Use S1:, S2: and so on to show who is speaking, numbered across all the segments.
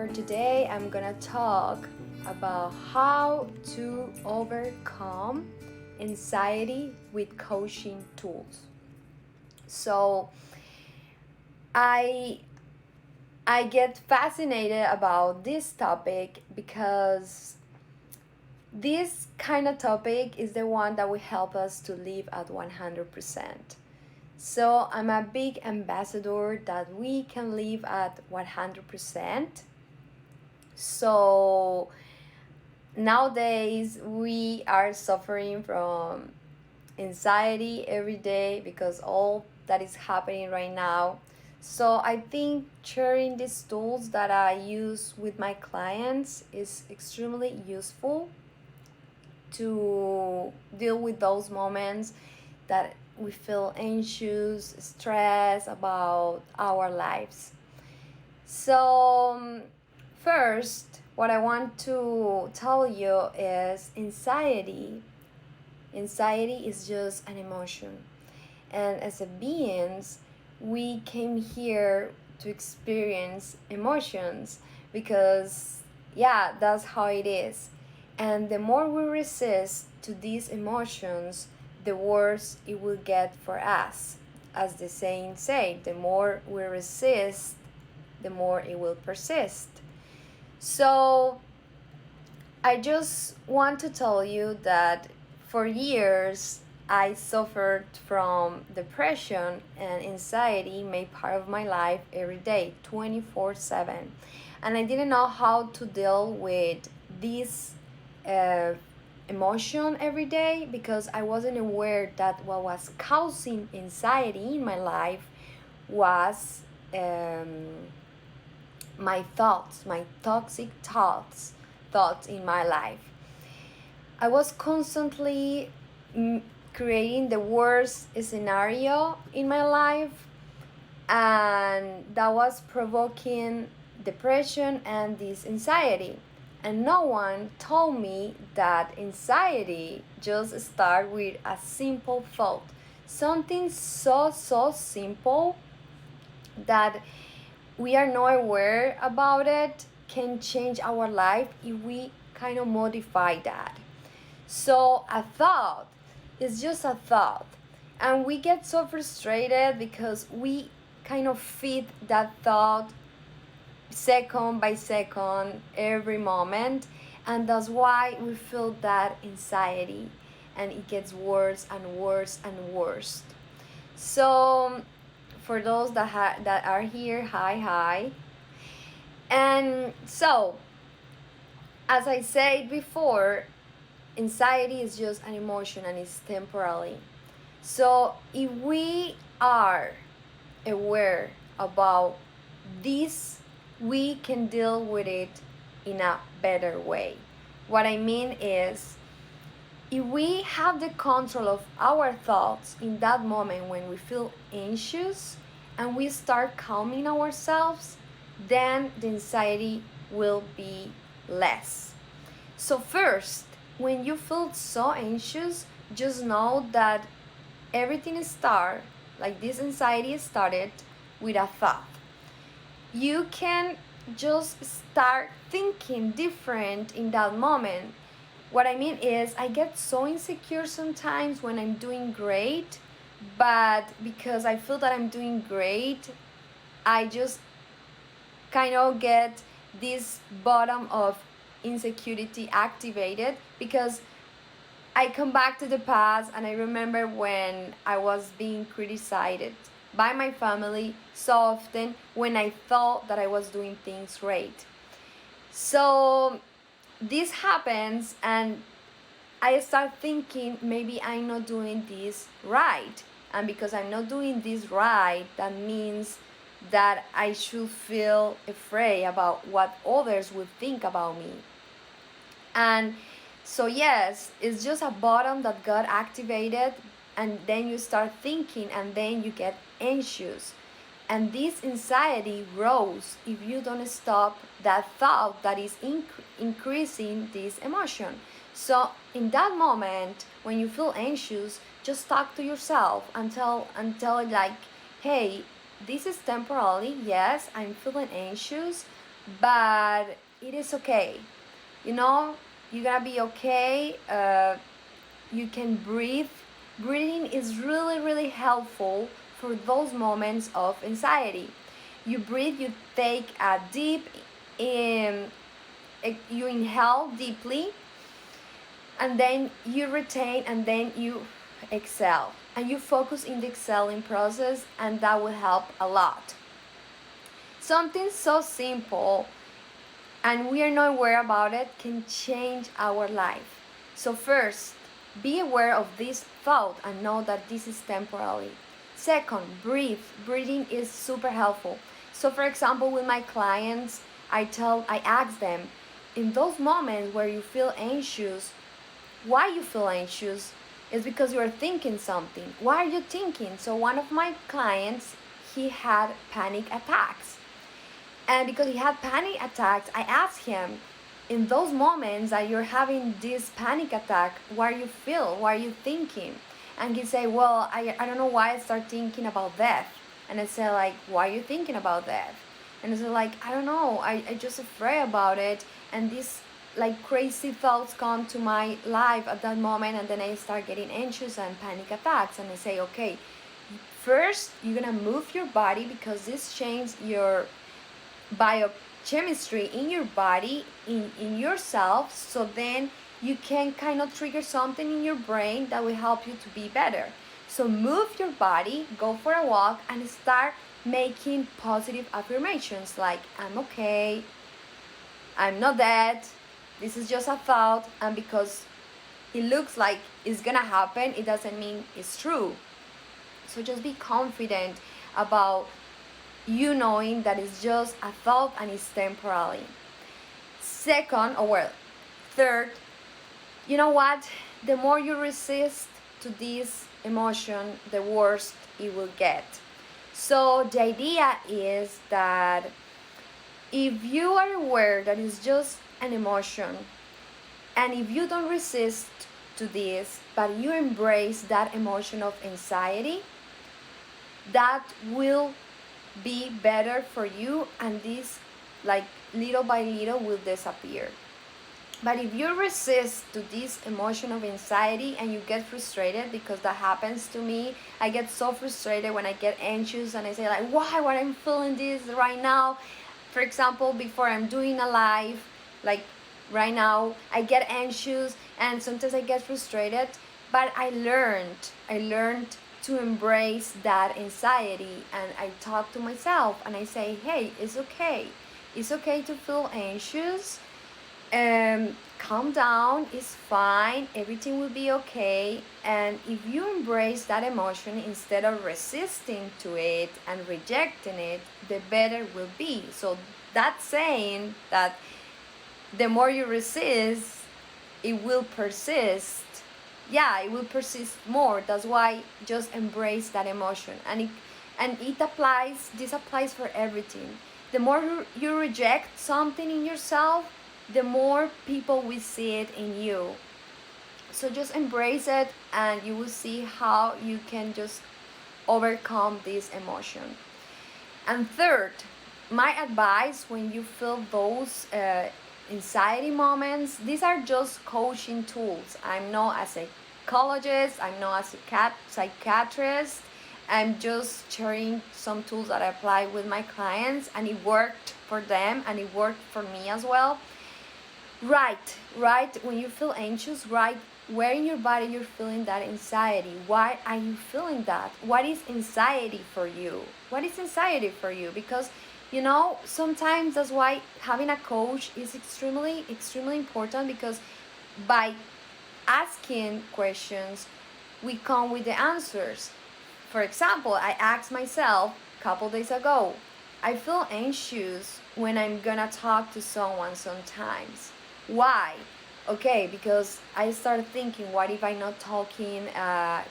S1: For today, I'm gonna talk about how to overcome anxiety with coaching tools. So, I I get fascinated about this topic because this kind of topic is the one that will help us to live at 100%. So I'm a big ambassador that we can live at 100%. So nowadays we are suffering from anxiety every day because all that is happening right now. So I think sharing these tools that I use with my clients is extremely useful to deal with those moments that we feel anxious, stressed about our lives. So, first, what I want to tell you is anxiety. Anxiety is just an emotion. And as a beings, we came here to experience emotions because, yeah, that's how it is. And the more we resist to these emotions, the worse it will get for us. As the saying say, the more we resist, the more it will persist. So I just want to tell you that for years I suffered from depression and anxiety made part of my life every day, 24/7. And I didn't know how to deal with this uh, emotion every day because I wasn't aware that what was causing anxiety in my life was my thoughts, my toxic thoughts in my life. I was constantly creating the worst scenario in my life, and that was provoking depression and this anxiety. And no one told me that anxiety just starts with a simple thought. Something so simple that we are not aware about it can change our life if we kind of modify that. So a thought is just a thought. And we get so frustrated because we kind of feed that thought second by second every moment, and that's why we feel that anxiety and it gets worse and worse and worse. So for those that are here, hi. And so as I said before, anxiety is just an emotion and it's temporary. So if we are aware about this, we can deal with it in a better way. What I mean is, if we have the control of our thoughts in that moment when we feel anxious and we start calming ourselves, then the anxiety will be less. So first, when you feel so anxious, just know that everything started, like this anxiety started with a thought. You can just start thinking different in that moment. What I mean is, I get so insecure sometimes when I'm doing great, but because I feel that I'm doing great, I just kind of get this bottom of insecurity activated because I come back to the past and I remember when I was being criticized by my family so often when I thought that I was doing things great. So this happens and I start thinking maybe I'm not doing this right. And because I'm not doing this right, that means that I should feel afraid about what others would think about me. And so, yes, it's just a button that got activated, and then you start thinking, and then you get anxious. And this anxiety grows if you don't stop that thought that is increasing this emotion. So, in that moment, when you feel anxious, just talk to yourself and tell it like, hey, this is temporary. Yes, I'm feeling anxious, but it is okay. You know, you're gonna be okay. You can breathe. Breathing is really, really helpful for those moments of anxiety. You breathe, you take a deep in, you inhale deeply, and then you retain, and then you exhale. And you focus in the exhaling process, and that will help a lot. Something so simple and we are not aware about it can change our life. So first, be aware of this thought and know that this is temporary. Second, breathe. Breathing is super helpful. So for example, with my clients, I ask them, in those moments where you feel anxious, why you feel anxious is because you are thinking something. Why are you thinking? So one of my clients, he had panic attacks. And because he had panic attacks, I asked him, in those moments that you're having this panic attack, what do you feel? What are you thinking? And he said, well, I don't know why I start thinking about death. And I said, like, why are you thinking about death? And I said, like, I don't know, I just afraid about it. And these like crazy thoughts come to my life at that moment, and then I start getting anxious and panic attacks. And I say, okay, first you're gonna move your body because this changes your biochemistry in your body, in yourself, so then you can kind of trigger something in your brain that will help you to be better. So move your body, go for a walk, and start making positive affirmations like, I'm okay, I'm not dead, this is just a thought, and because it looks like it's gonna happen, it doesn't mean it's true. So just be confident about you knowing that it's just a thought and it's temporary. Second, or well, third, you know what? The more you resist to this emotion, the worse it will get. So the idea is that if you are aware that it's just an emotion, and if you don't resist to this, but you embrace that emotion of anxiety, that will be better for you, and this like little by little will disappear. But if you resist to this emotion of anxiety and you get frustrated, because that happens to me, I get so frustrated when I get anxious and I say like, why I'm feeling this right now. For example, before I'm doing a live, like right now, I get anxious and sometimes I get frustrated, but I learned to embrace that anxiety, and I talk to myself and I say, hey, it's okay to feel anxious, calm down, it's fine, everything will be okay. And if you embrace that emotion instead of resisting to it and rejecting it, the better will be. So that's saying that the more you resist, it will persist. Yeah, it will persist more. That's why just embrace that emotion. And this applies for everything. The more you reject something in yourself, the more people will see it in you. So just embrace it, and you will see how you can just overcome this emotion. And third, my advice when you feel those anxiety moments, these are just coaching tools. I'm not a psychologist, I'm not a psychiatrist. I'm just sharing some tools that I apply with my clients, and it worked for them and it worked for me as well. Right, when you feel anxious, right where in your body you're feeling that anxiety. Why are you feeling that? What is anxiety for you? Because sometimes that's why having a coach is extremely important, because by asking questions we come with the answers. For example, I asked myself a couple days ago, I feel anxious when I'm gonna talk to someone sometimes. Why? Okay, because I started thinking, what if I'm not talking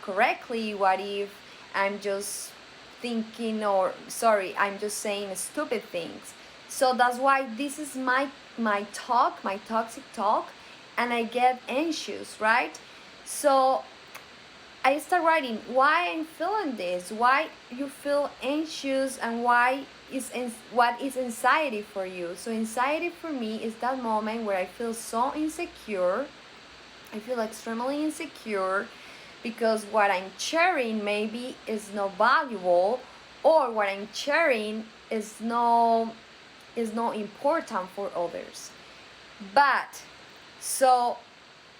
S1: correctly? What if I'm just thinking, I'm just saying stupid things? So that's why this is my toxic talk, and I get anxious, right? So I start writing why I'm feeling this, why you feel anxious, and why what is anxiety for you. So anxiety for me is that moment where I feel so insecure. I feel extremely insecure because what I'm sharing maybe is not valuable, or what I'm sharing is not important for others. But so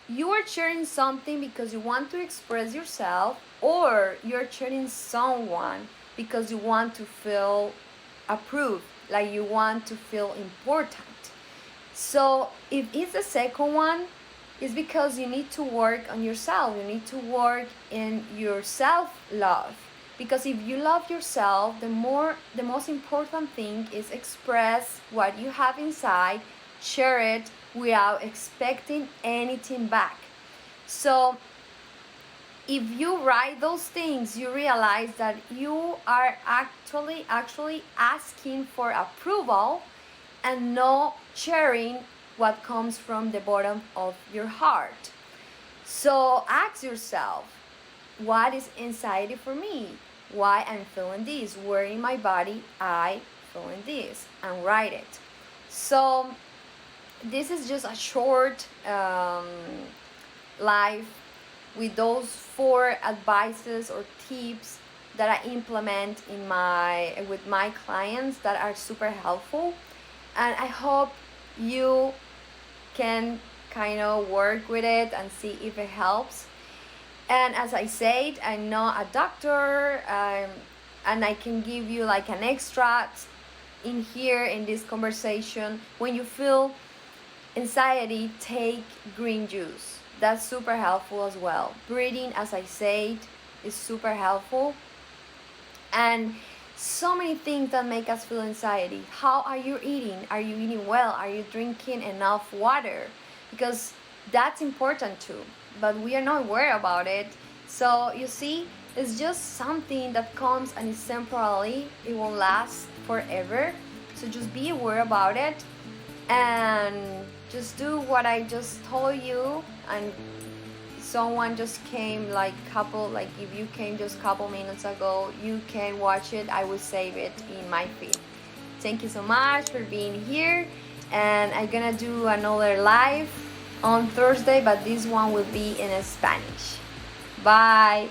S1: you are sharing something because you want to express yourself, or you're sharing someone because you want to feel approved, like you want to feel important. So if it's the second one, it's because you need to work on yourself. You need to work in your self-love. Because if you love yourself, the most important thing is express what you have inside, share it without expecting anything back. So if you write those things, you realize that you are actually asking for approval and not sharing what comes from the bottom of your heart. So ask yourself, what is anxiety for me? Why I'm feeling this? Where in my body I feeling this? And write it. So this is just a short life with those 4 advices or tips that I implement with my clients that are super helpful. And I hope you can kind of work with it and see if it helps. And as I said, I'm not a doctor, and I can give you like an extract in here in this conversation. When you feel anxiety, take green juice. That's super helpful as well. Breathing, as I said, is super helpful. And so many things that make us feel anxiety. How are you eating? Are you eating well? Are you drinking enough water? Because that's important too, but we are not aware about it. So you see, it's just something that comes and is temporarily. It won't last forever. So just be aware about it and just do what I just told you. And someone just came if you came just a couple minutes ago, you can watch it. I will save it in my feed. Thank you so much for being here, and I'm gonna do another live on Thursday, but this one will be in Spanish. Bye.